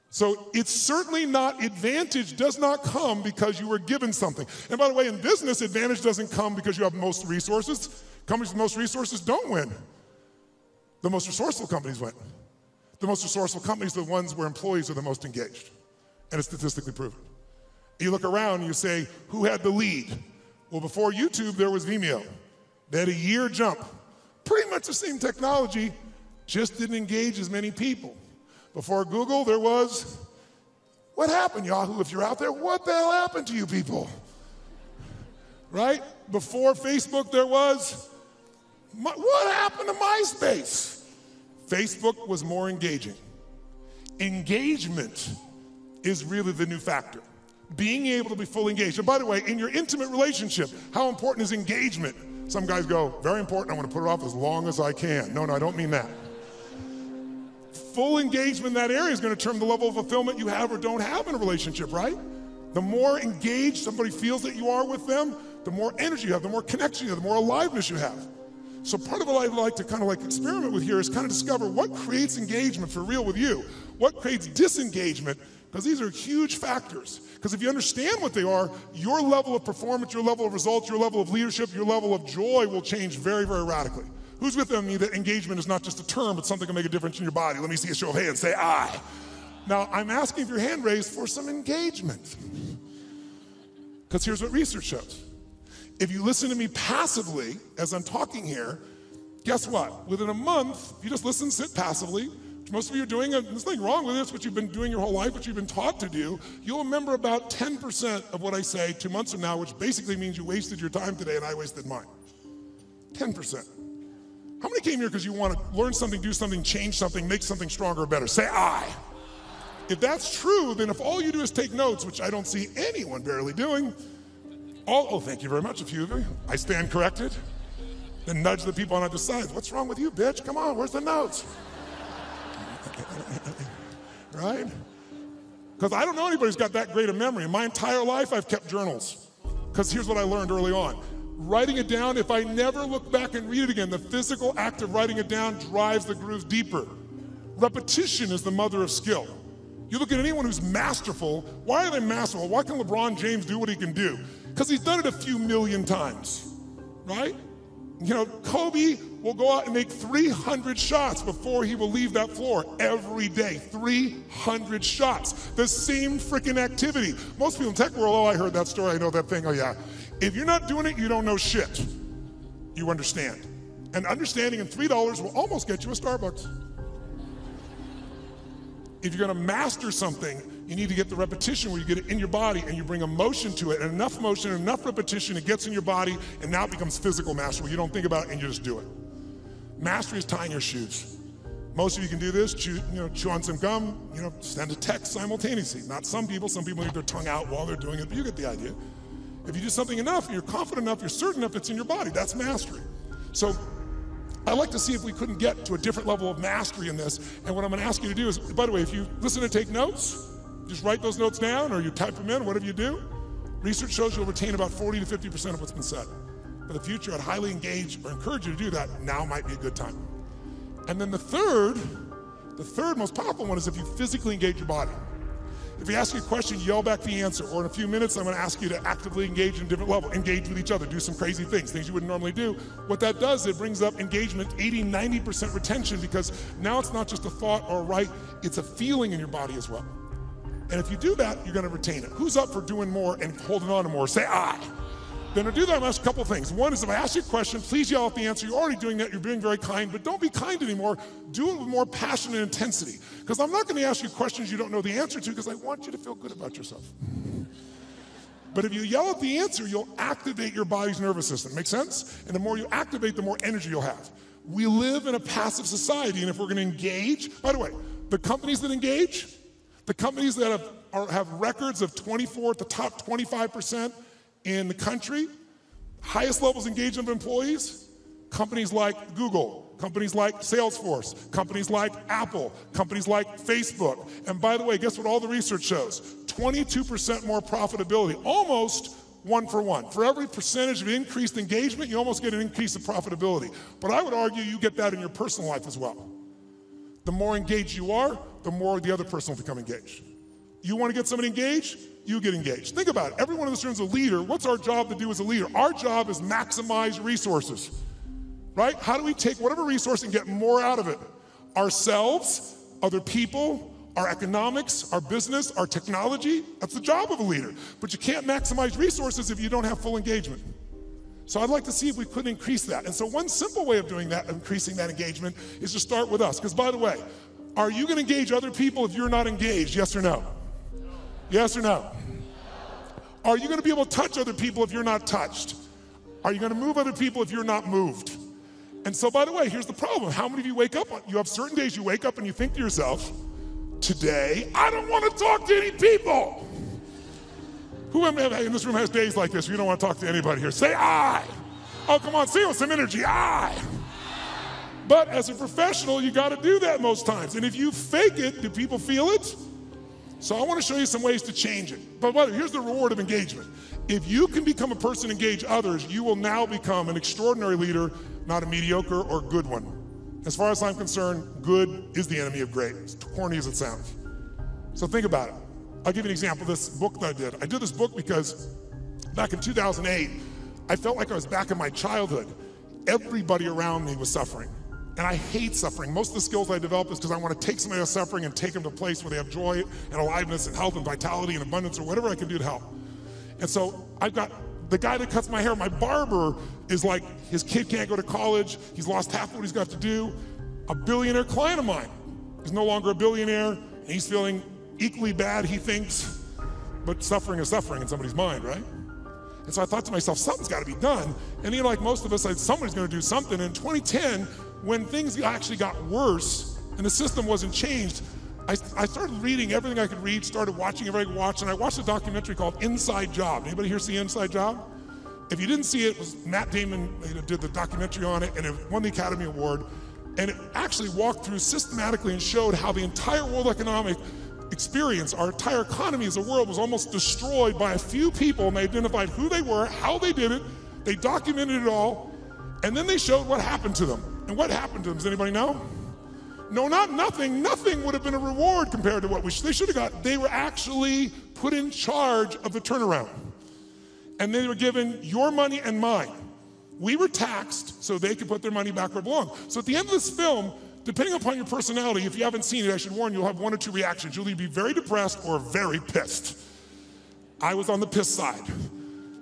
So it's certainly not, advantage does not come because you were given something. And by the way, in business, advantage doesn't come because you have most resources. Companies with most resources don't win. The most resourceful companies win. The most resourceful companies are the ones where employees are the most engaged. And it's statistically proven. You look around and you say, who had the lead? Well, before YouTube, there was Vimeo. They had a year jump. Pretty much the same technology, just didn't engage as many people. Before Google, there was, what happened, Yahoo? If you're out there, what the hell happened to you people? Right? Before Facebook, there was, what happened to MySpace? Facebook was more engaging. Engagement is really the new factor. Being able to be fully engaged. And by the way, in your intimate relationship, how important is engagement? Some guys go, very important, I want to put it off as long as I can. No, I don't mean that. Full engagement in that area is going to determine the level of fulfillment you have or don't have in a relationship, right? The more engaged somebody feels that you are with them, the more energy you have, the more connection you have, the more aliveness you have. So part of what I'd like to kind of experiment with here is kind of discover what creates engagement for real with you, what creates disengagement, because these are huge factors. Because if you understand what they are, your level of performance, your level of results, your level of leadership, your level of joy will change very, very radically. Who's with me that engagement is not just a term, but something that can make a difference in your body? Let me see a show of hands, say I. Now, I'm asking for your hand raised for some engagement. Because here's what research shows. If you listen to me passively as I'm talking here, guess what? Within a month, if you just listen, sit passively, which most of you are doing, and there's nothing wrong with it, it's what you've been doing your whole life, what you've been taught to do, you'll remember about 10% of what I say 2 months from now, which basically means you wasted your time today and I wasted mine. 10%. How many came here because you want to learn something, do something, change something, make something stronger or better? Say I. If that's true, then if all you do is take notes, which I don't see anyone barely doing, thank you very much, a few of you. I stand corrected. Then nudge the people on either side. What's wrong with you, bitch? Come on, where's the notes? Right? Because I don't know anybody who's got that great a memory. In my entire life, I've kept journals. Because here's what I learned early on. Writing it down, if I never look back and read it again, the physical act of writing it down drives the grooves deeper. Repetition is the mother of skill. You look at anyone who's masterful, why are they masterful? Why can LeBron James do what he can do? Because he's done it a few million times, right? You know, Kobe will go out and make 300 shots before he will leave that floor every day. 300 shots. The same freaking activity. Most people in tech world, oh, I heard that story, I know that thing, oh yeah. If you're not doing it, you don't know shit. You understand. And understanding in $3 will almost get you a Starbucks. If you're gonna master something, you need to get the repetition where you get it in your body and you bring emotion to it, and enough motion, enough repetition, it gets in your body, and now it becomes physical mastery where you don't think about it and you just do it. Mastery is tying your shoes. Most of you can do this, chew on some gum, send a text simultaneously. Not some people leave their tongue out while they're doing it, but you get the idea. If you do something enough, and you're confident enough, you're certain enough, it's in your body, that's mastery. So I'd like to see if we couldn't get to a different level of mastery in this, and what I'm gonna ask you to do is, by the way, if you listen and take notes, just write those notes down or you type them in, whatever you do. Research shows you'll retain about 40 to 50% of what's been said. For the future, I'd highly engage or encourage you to do that. Now might be a good time. And then the third most powerful one is if you physically engage your body. If you ask you a question, yell back the answer, or in a few minutes, I'm gonna ask you to actively engage in a different level, engage with each other, do some crazy things you wouldn't normally do. What that does, it brings up engagement, 80, 90% retention, because now it's not just a thought or a right, it's a feeling in your body as well. And if you do that, you're gonna retain it. Who's up for doing more and holding on to more? Say I. Then to do that, I'm gonna ask a couple things. One is if I ask you a question, please yell out the answer. You're already doing that, you're being very kind, but don't be kind anymore. Do it with more passion and intensity. Because I'm not gonna ask you questions you don't know the answer to, because I want you to feel good about yourself. But if you yell out the answer, you'll activate your body's nervous system. Make sense? And the more you activate, the more energy you'll have. We live in a passive society, and if we're gonna engage, by the way, the companies that engage, the companies that have records of 24 at the top 25% in the country, highest levels of engagement of employees, companies like Google, companies like Salesforce, companies like Apple, companies like Facebook. And by the way, guess what all the research shows? 22% more profitability, almost one for one. For every percentage of increased engagement, you almost get an increase in profitability. But I would argue you get that in your personal life as well. The more engaged you are, the more the other person will become engaged. You want to get somebody engaged? You get engaged. Think about it. Everyone in this room is a leader. What's our job to do as a leader? Our job is maximize resources, right? How do we take whatever resource and get more out of it? Ourselves, other people, our economics, our business, our technology. That's the job of a leader. But you can't maximize resources if you don't have full engagement. So I'd like to see if we could increase that. And so one simple way of doing that, increasing that engagement, is to start with us. Because by the way, are you gonna engage other people if you're not engaged? Yes or no? Yes or no? Are you gonna be able to touch other people if you're not touched? Are you gonna move other people if you're not moved? And so by the way, here's the problem. How many of you wake up, you have certain days you wake up and you think to yourself, today, I don't wanna talk to any people. Who in this room has days like this where you don't want to talk to anybody here? Say I. Oh, come on, say it with some energy, I. But as a professional, you got to do that most times. And if you fake it, do people feel it? So I want to show you some ways to change it. But here's the reward of engagement. If you can become a person to engage others, you will now become an extraordinary leader, not a mediocre or good one. As far as I'm concerned, good is the enemy of great, as corny as it sounds. So think about it. I'll give you an example of this book that I did. I did this book because back in 2008, I felt like I was back in my childhood. Everybody around me was suffering. And I hate suffering. Most of the skills I developed is because I want to take somebody else suffering and take them to a place where they have joy and aliveness and health and vitality and abundance or whatever I can do to help. And so I've got the guy that cuts my hair, my barber, is like, his kid can't go to college. He's lost half of what he's got to do. A billionaire client of mine is no longer a billionaire, and he's feeling equally bad, he thinks, but suffering is suffering in somebody's mind, right? And so I thought to myself, something's got to be done. And like most of us, somebody's going to do something. In 2010, when things actually got worse and the system wasn't changed, I started reading everything I could read, started watching everything I could watch, and I watched a documentary called Inside Job. Anybody here see Inside Job? If you didn't see it, it was Matt Damon did the documentary on it, and it won the Academy Award. And it actually walked through systematically and showed how the entire world economic experience, our entire economy as a world, was almost destroyed by a few people, and they identified who they were, how they did it, they documented it all, and then they showed what happened to them. And what happened to them, does anybody know? No, not nothing. Nothing would have been a reward compared to what they should have got. They were actually put in charge of the turnaround. And they were given your money and mine. We were taxed so they could put their money back where it belonged. So at the end of this film, depending upon your personality, if you haven't seen it, I should warn you, you'll have one or two reactions. You'll either be very depressed or very pissed. I was on the piss side.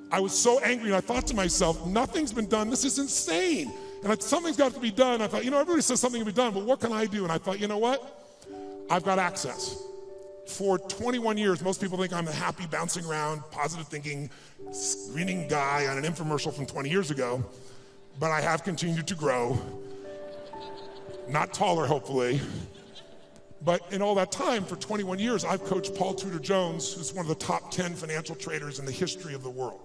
I was so angry, and I thought to myself, nothing's been done. This is insane. And something's got to be done. I thought, everybody says something can be done, but what can I do? And I thought, you know what? I've got access. For 21 years, most people think I'm a happy, bouncing around, positive thinking, screaming guy on an infomercial from 20 years ago, but I have continued to grow. Not taller, hopefully. But in all that time, for 21 years, I've coached Paul Tudor Jones, who's one of the top 10 financial traders in the history of the world.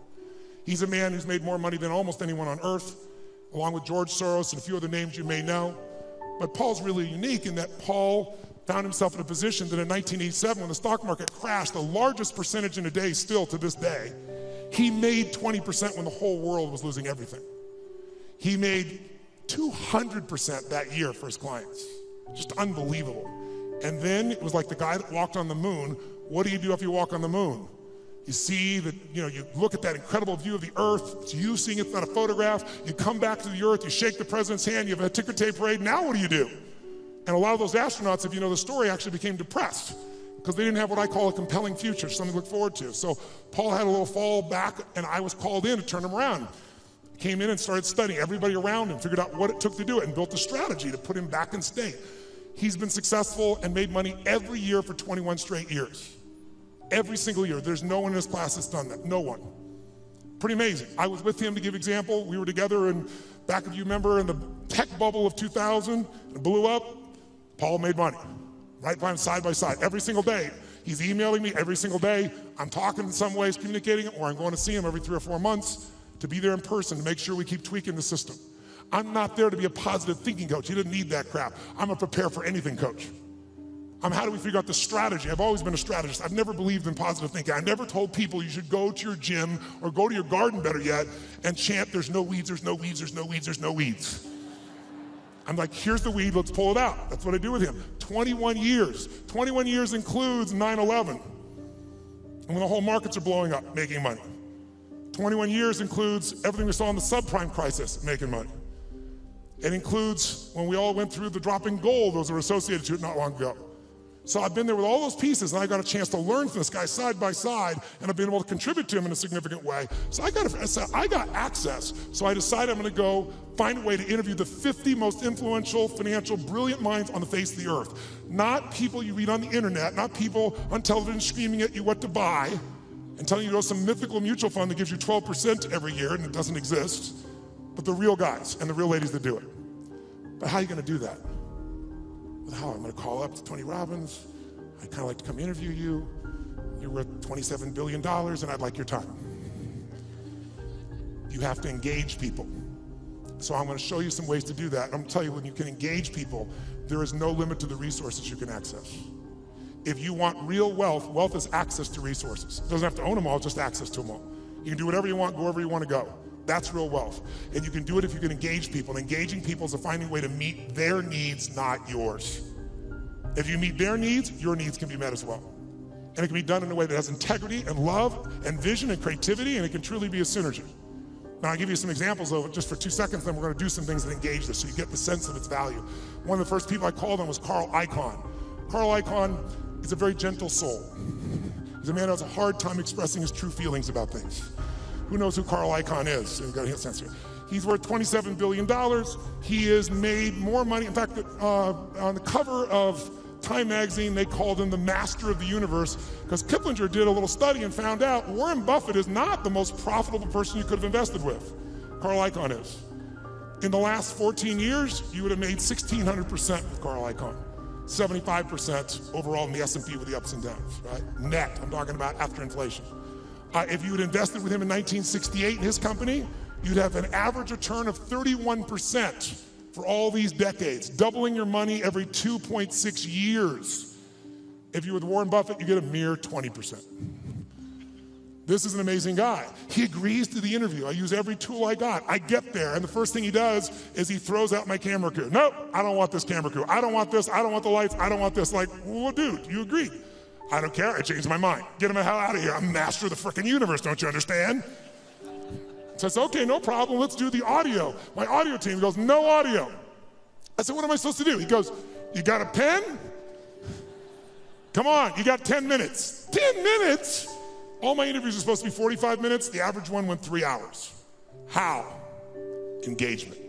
He's a man who's made more money than almost anyone on earth, along with George Soros and a few other names you may know. But Paul's really unique in that Paul found himself in a position that in 1987, when the stock market crashed, the largest percentage in a day still to this day, he made 20% when the whole world was losing everything. He made 200% that year for his clients. Just unbelievable. And then it was like the guy that walked on the moon. What do you do if you walk on the moon? You see that, you look at that incredible view of the earth. It's you seeing it's not a photograph. You come back to the earth, you shake the president's hand, you have a ticker tape parade. Now what do? And a lot of those astronauts, if you know the story, actually became depressed because they didn't have what I call a compelling future, something to look forward to. So Paul had a little fall back, and I was called in to turn him around. Came in and started studying everybody around him, figured out what it took to do it, and built a strategy to put him back in state. He's been successful and made money every year for 21 straight years. Every single year. There's no one in his class that's done that. No one. Pretty amazing. I was with him to give example. We were together back, if you remember, in the tech bubble of 2000. It blew up. Paul made money. Right by him, side by side, every single day. He's emailing me every single day. I'm talking in some ways, communicating, or I'm going to see him every 3 or 4 months to be there in person to make sure we keep tweaking the system. I'm not there to be a positive thinking coach. He doesn't need that crap. I'm a prepare for anything coach. How do we figure out the strategy? I've always been a strategist. I've never believed in positive thinking. I never told people you should go to your gym or go to your garden, better yet, and chant, there's no weeds, there's no weeds, there's no weeds, there's no weeds. I'm like, here's the weed, let's pull it out. That's what I do with him. 21 years. 21 years includes 9/11, and when the whole markets are blowing up, making money. 21 years includes everything we saw in the subprime crisis, making money. It includes when we all went through the dropping gold, those were associated to it not long ago. So I've been there with all those pieces, and I got a chance to learn from this guy side by side, and I've been able to contribute to him in a significant way. So I got access. So I decided I'm going to go find a way to interview the 50 most influential, financial, brilliant minds on the face of the earth. Not people you read on the internet, not people on television screaming at you what to buy and telling you to go to some mythical mutual fund that gives you 12% every year and it doesn't exist, but the real guys and the real ladies that do it. But how are you going to do that? How? I'm going to call up to Tony Robbins. I'd kind of like to come interview you. You're worth $27 billion, and I'd like your time. You have to engage people. So I'm going to show you some ways to do that. I'm going to tell you, when you can engage people, there is no limit to the resources you can access. If you want real wealth, wealth is access to resources. It doesn't have to own them all, just access to them all. You can do whatever you want, go wherever you want to go. That's real wealth. And you can do it if you can engage people. And engaging people is finding a way to meet their needs, not yours. If you meet their needs, your needs can be met as well. And it can be done in a way that has integrity and love and vision and creativity, and it can truly be a synergy. Now, I'll give you some examples of it just for 2 seconds, then we're going to do some things that engage this so you get the sense of its value. One of the first people I called on was Carl Icahn. Carl Icahn is a very gentle soul. He's a man who has a hard time expressing his true feelings about things. Who knows who Carl Icahn is? So you've got to hit censor. He's worth $27 billion. He has made more money. In fact, on the cover of Time magazine, they called him the master of the universe because Kiplinger did a little study and found out Warren Buffett is not the most profitable person you could have invested with. Carl Icahn is. In the last 14 years, you would have made 1,600% with Carl Icahn. 75% overall in the S&P with the ups and downs, right? Net, I'm talking about after inflation. If you had invested with him in 1968 in his company, you'd have an average return of 31% for all these decades, doubling your money every 2.6 years. If you're with Warren Buffett, you get a mere 20%. This is an amazing guy. He agrees to the interview. I use every tool I got. I get there, and the first thing he does is he throws out my camera crew. Nope, I don't want this camera crew. I don't want this. I don't want the lights. I don't want this. Like, well, dude, you agreed. I don't care. I changed my mind. Get him the hell out of here. I'm master of the frickin' universe, don't you understand? So I said, okay, no problem, let's do the audio. My audio team goes, no audio. I said, what am I supposed to do? He goes, you got a pen? Come on, you got 10 minutes. 10 minutes? All my interviews are supposed to be 45 minutes. The average one went 3 hours. How? Engagement.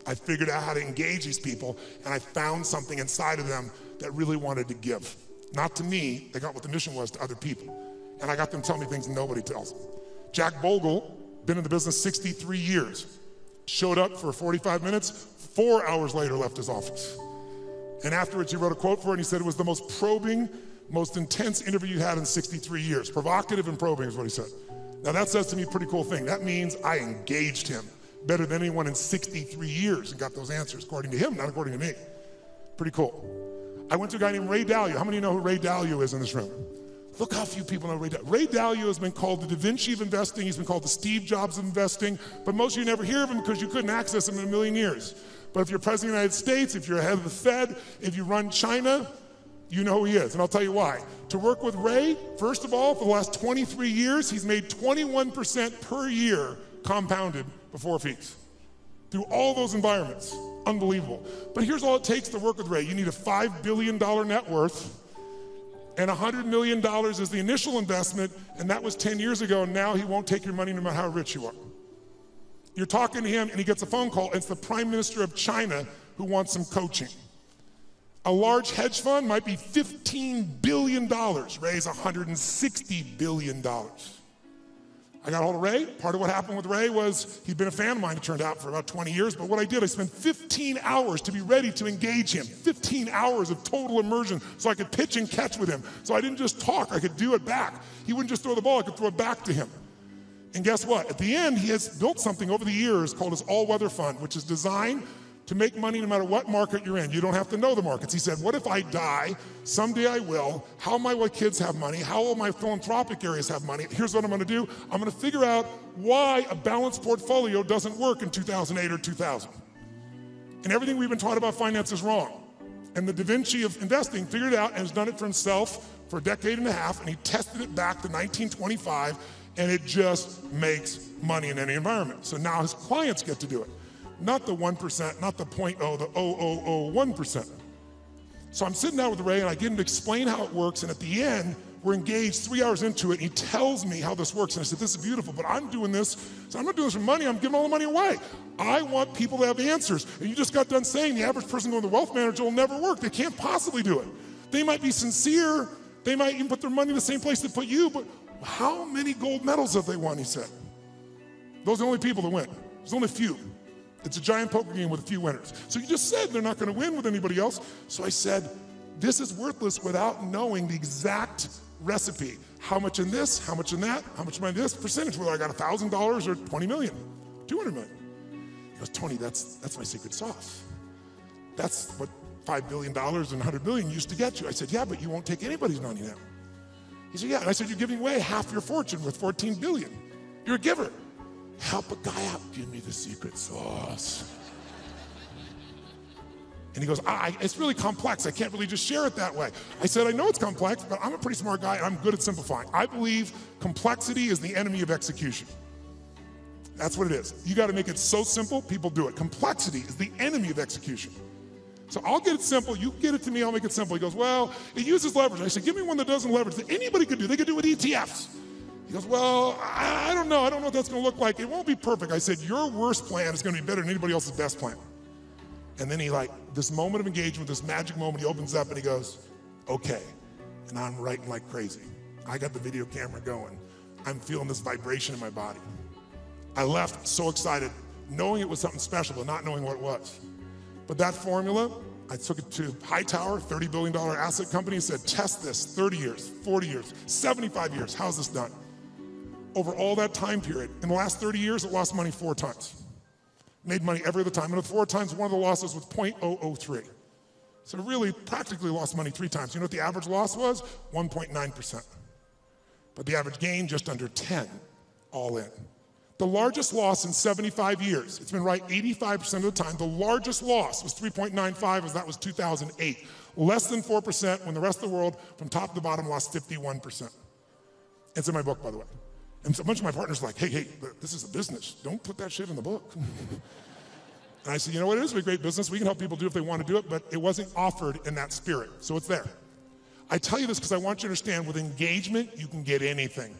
I figured out how to engage these people, and I found something inside of them that really wanted to give. Not to me, they got what the mission was to other people. And I got them telling me things nobody tells them. Jack Bogle, been in the business 63 years, showed up for 45 minutes, 4 hours later left his office. And afterwards he wrote a quote for it, and he said it was the most probing, most intense interview you had in 63 years. Provocative and probing is what he said. Now that says to me a pretty cool thing. That means I engaged him better than anyone in 63 years and got those answers, according to him, not according to me. Pretty cool. I went to a guy named Ray Dalio. How many know who Ray Dalio is in this room? Look how few people know Ray Dalio. Ray Dalio has been called the Da Vinci of investing. He's been called the Steve Jobs of investing, but most of you never hear of him because you couldn't access him in a million years. But if you're president of the United States, if you're head of the Fed, if you run China, you know who he is, and I'll tell you why. To work with Ray, first of all, for the last 23 years, he's made 21% per year compounded before fees. Through all those environments. Unbelievable. But here's all it takes to work with Ray. You need a $5 billion net worth, and $100 million is the initial investment, and that was 10 years ago, and now he won't take your money no matter how rich you are. You're talking to him, and he gets a phone call, and it's the Prime Minister of China who wants some coaching. A large hedge fund might be $15 billion. Ray's $160 billion. I got hold of Ray. Part of what happened with Ray was he'd been a fan of mine, it turned out, for about 20 years. But what I did, I spent 15 hours to be ready to engage him. 15 hours of total immersion so I could pitch and catch with him. So I didn't just talk, I could do it back. He wouldn't just throw the ball, I could throw it back to him. And guess what? At the end, he has built something over the years called his all-weather fund, which is designed to make money no matter what market you're in. You don't have to know the markets. He said, what if I die? Someday I will. How will my kids have money? How will my philanthropic areas have money? Here's what I'm gonna do. I'm gonna figure out why a balanced portfolio doesn't work in 2008 or 2000. And everything we've been taught about finance is wrong. And the Da Vinci of investing figured it out and has done it for himself for a decade and a half, and he tested it back to 1925, and it just makes money in any environment. So now his clients get to do it. Not the 1%, not the 0.01%. So I'm sitting down with Ray and I get him to explain how it works, and at the end, we're engaged 3 hours into it, and he tells me how this works. And I said, this is beautiful, but I'm doing this, so I'm not doing this for money, I'm giving all the money away. I want people to have answers. And you just got done saying the average person going to the wealth manager will never work. They can't possibly do it. They might be sincere, they might even put their money in the same place they put you, but how many gold medals have they won, he said. Those are the only people that win. There's only a few. It's a giant poker game with a few winners. So you just said they're not gonna win with anybody else. So I said, this is worthless without knowing the exact recipe. How much in this, how much in that, how much in this percentage, whether I got $1,000 or 20 million, 200 million. He goes, Tony, that's my secret sauce. That's what $5 billion and 100 million used to get you. I said, yeah, but you won't take anybody's money now. He said, yeah, and I said, you're giving away half your fortune with 14 billion. You're a giver. Help a guy out, give me the secret sauce. And he goes, it's really complex. I can't really just share it that way. I said, I know it's complex, but I'm a pretty smart guy and I'm good at simplifying. I believe complexity is the enemy of execution. That's what it is. You gotta make it so simple, people do it. Complexity is the enemy of execution. So I'll get it simple, you get it to me, I'll make it simple. He goes, well, it uses leverage. I said, give me one that doesn't leverage that anybody could do. They could do it with ETFs. He goes, well, I don't know what that's gonna look like. It won't be perfect. I said, your worst plan is gonna be better than anybody else's best plan. And then he this moment of engagement, this magic moment, he opens up and he goes, okay. And I'm writing like crazy. I got the video camera going. I'm feeling this vibration in my body. I left so excited, knowing it was something special, but not knowing what it was. But that formula, I took it to Hightower, $30 billion asset company, and said, test this, 30 years, 40 years, 75 years, how's this done? Over all that time period, in the last 30 years, it lost money 4 times. Made money every other time, and the 4 times, one of the losses was 0.003. So really, practically lost money 3 times. You know what the average loss was? 1.9%. But the average gain, just under 10, all in. The largest loss in 75 years, it's been right 85% of the time, the largest loss was 3.95, as that was 2008. Less than 4% when the rest of the world, from top to bottom, lost 51%. It's in my book, by the way. And so a bunch of my partners were like, hey, this is a business. Don't put that shit in the book. And I said, you know what, it is a great business. We can help people do it if they want to do it, but it wasn't offered in that spirit. So it's there. I tell you this because I want you to understand with engagement, you can get anything.